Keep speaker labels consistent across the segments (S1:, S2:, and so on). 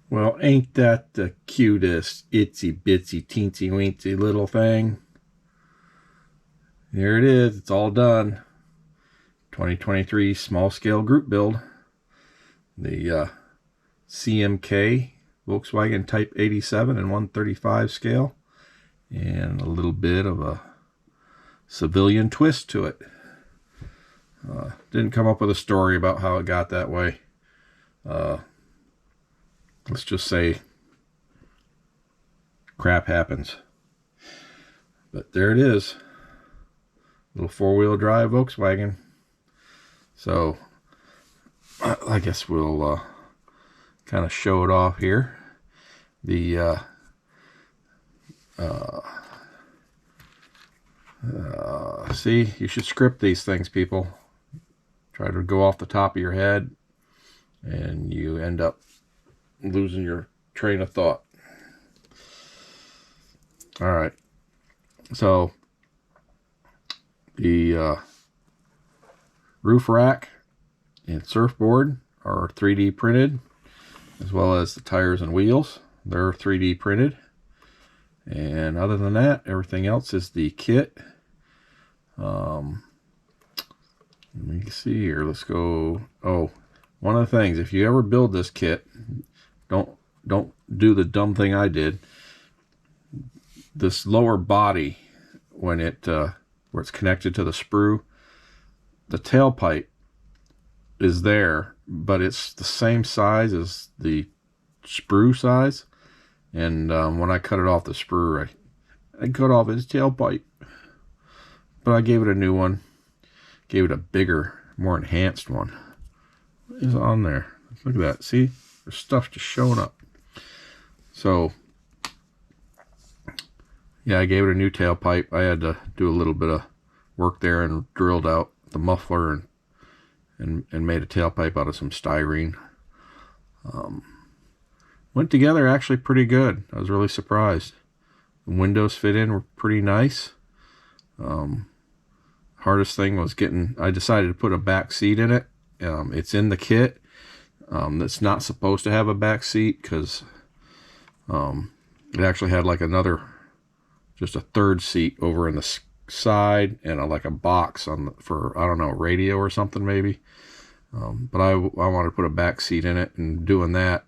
S1: Well, ain't that the cutest itsy bitsy teensy weensy little thing? There it is. It's all done. 2023 small scale group build. The CMK Volkswagen Type 87 and 135 scale. And a little bit of a civilian twist to it. Didn't come up with a story about how it got that way. Let's just say crap happens. But there it is. Little four-wheel drive Volkswagen. So I guess we'll kind of show it off here. The see, you should script these things, people. Try to go off the top of your head and you end up losing your train of thought. All right, so the roof rack and surfboard are 3D printed, as well as the tires and wheels. They're 3D printed, and other than that, everything else is the kit. Let me see here. Let's go. Oh, one of the things, if you ever build this kit, don't do the dumb thing I did. This lower body, when it where it's connected to the sprue, the tailpipe is there, but it's the same size as the sprue size. And when I cut it off the sprue, I cut off its tailpipe, but I gave it a new one. Gave it a bigger, more enhanced one. What is on there? Look at that. See, there's stuff just showing up. So yeah, I gave it a new tailpipe. I had to do a little bit of work there and drilled out the muffler and made a tailpipe out of some styrene. Went together actually pretty good. I was really surprised. The windows fit in were pretty nice. Hardest thing was I decided to put a back seat in it. It's in the kit. That's not supposed to have a back seat because it actually had like just a third seat over in the side and like a box for I don't know, radio or something maybe. But I wanted to put a back seat in it, and doing that,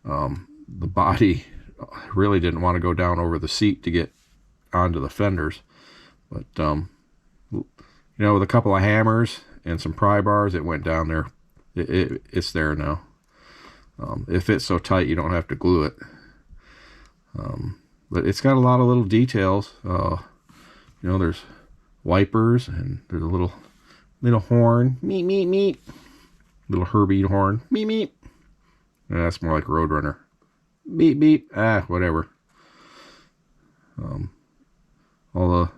S1: the body really didn't want to go down over the seat to get onto the fenders. But you know, with a couple of hammers and some pry bars, it went down there. It's there now. It fits so tight you don't have to glue it. But it's got a lot of little details. You know, there's wipers, and there's a little horn. Meep, meep, meep. Little Herbie horn. Meep, meep. Yeah, that's more like Roadrunner. Beep, beep. Ah, whatever. All the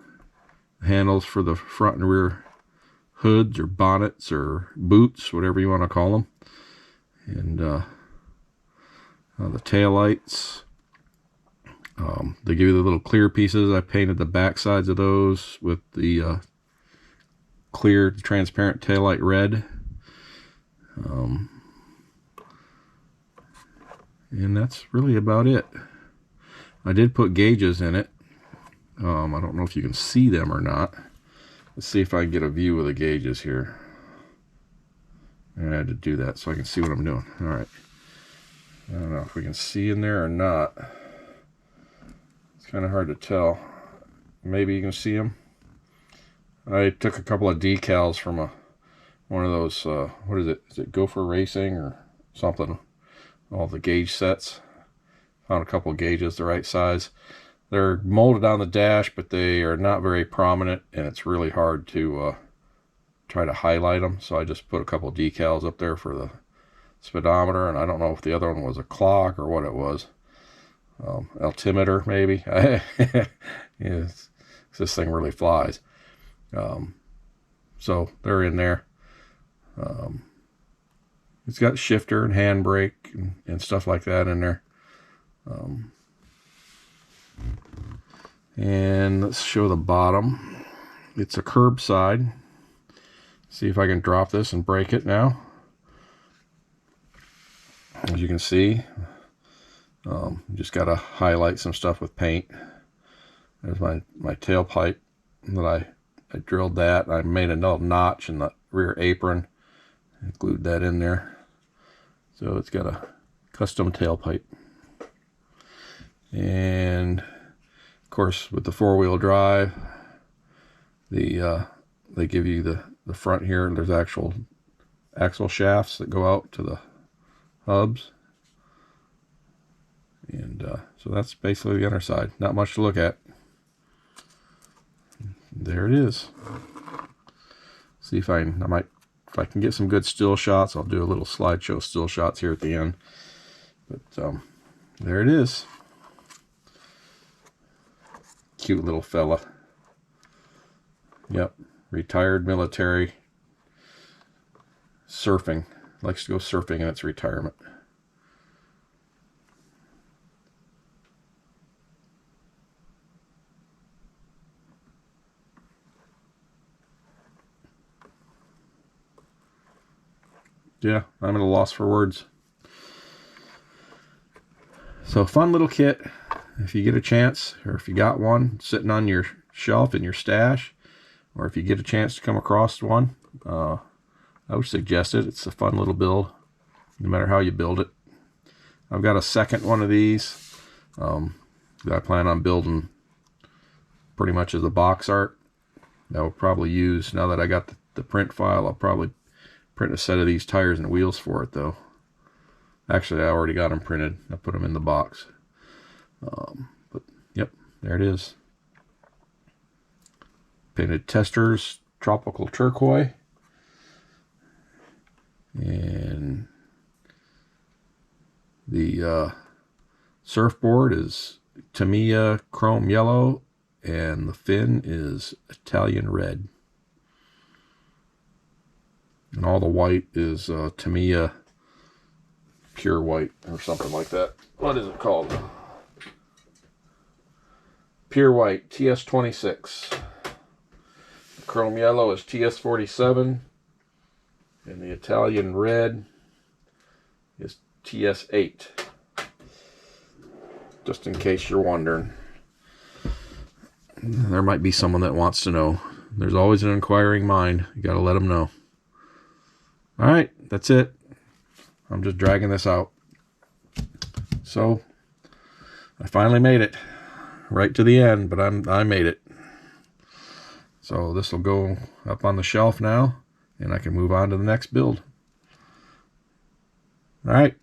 S1: handles for the front and rear hoods or bonnets or boots, whatever you want to call them. And the tail lights. They give you the little clear pieces. I painted the back sides of those with the clear transparent taillight red. And that's really about it. I did put gauges in it. I don't know if you can see them or not. Let's see if I can get a view of the gauges here. I had to do that so I can see what I'm doing. All right. I don't know if we can see in there or not. It's kind of hard to tell. Maybe you can see them. I took a couple of decals from one of those, what is it? Is it Gopher Racing or something? All the gauge sets. Found a couple of gauges the right size. They're molded on the dash, but they are not very prominent, and it's really hard to try to highlight them. So I just put a couple of decals up there for the speedometer, and I don't know if the other one was a clock or what it was. Altimeter, maybe. Yes, this thing really flies. So they're in there. It's got shifter and handbrake and stuff like that in there. And let's show the bottom. It's a curbside. See if I can drop this and break it now. As you can see, Just got to highlight some stuff with paint. There's my tailpipe that I drilled that. I made a little notch in the rear apron and glued that in there. So it's got a custom tailpipe. And of course, with the 4-wheel drive, they give you the front here. There's actual axle shafts that go out to the hubs. And so that's basically the underside. Not much to look at. There it is. See if I can get some good still shots. I'll do a little slideshow still shots here at the end. But there it is. Cute little fella. Yep, retired military, surfing. Likes to go surfing in its retirement. Yeah, I'm at a loss for words. So fun little kit. If you get a chance, or if you got one sitting on your shelf in your stash, or if you get a chance to come across one, I would suggest it. It's a fun little build, no matter how you build it. I've got a second one of these that I plan on building pretty much as a box art. I will probably use, now that I got the print file, I'll probably print a set of these tires and wheels for it though. Actually, I already got them printed. I put them in the box. But yep, there it is. Painted testers, tropical turquoise. And the surfboard is Tamiya chrome yellow, and the fin is Italian red. And all the white is Tamiya pure white or something like that. What is it called? Pure white, TS26. The chrome yellow is TS47. And the Italian red is TS8. Just in case you're wondering. There might be someone that wants to know. There's always an inquiring mind. You got to let them know. Alright, that's it. I'm just dragging this out. So, I finally made it. Right to the end, but I made it. So this will go up on the shelf now, and I can move on to the next build. Alright.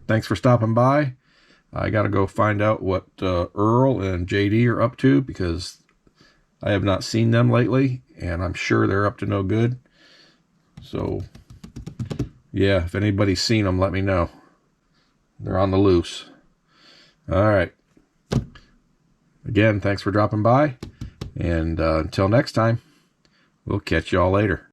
S1: Thanks for stopping by. I got to go find out what Earl and JD are up to, because I have not seen them lately, and I'm sure they're up to no good. So, yeah, if anybody's seen them, let me know. They're on the loose. Alright. Again, thanks for dropping by. And until next time, we'll catch y'all later.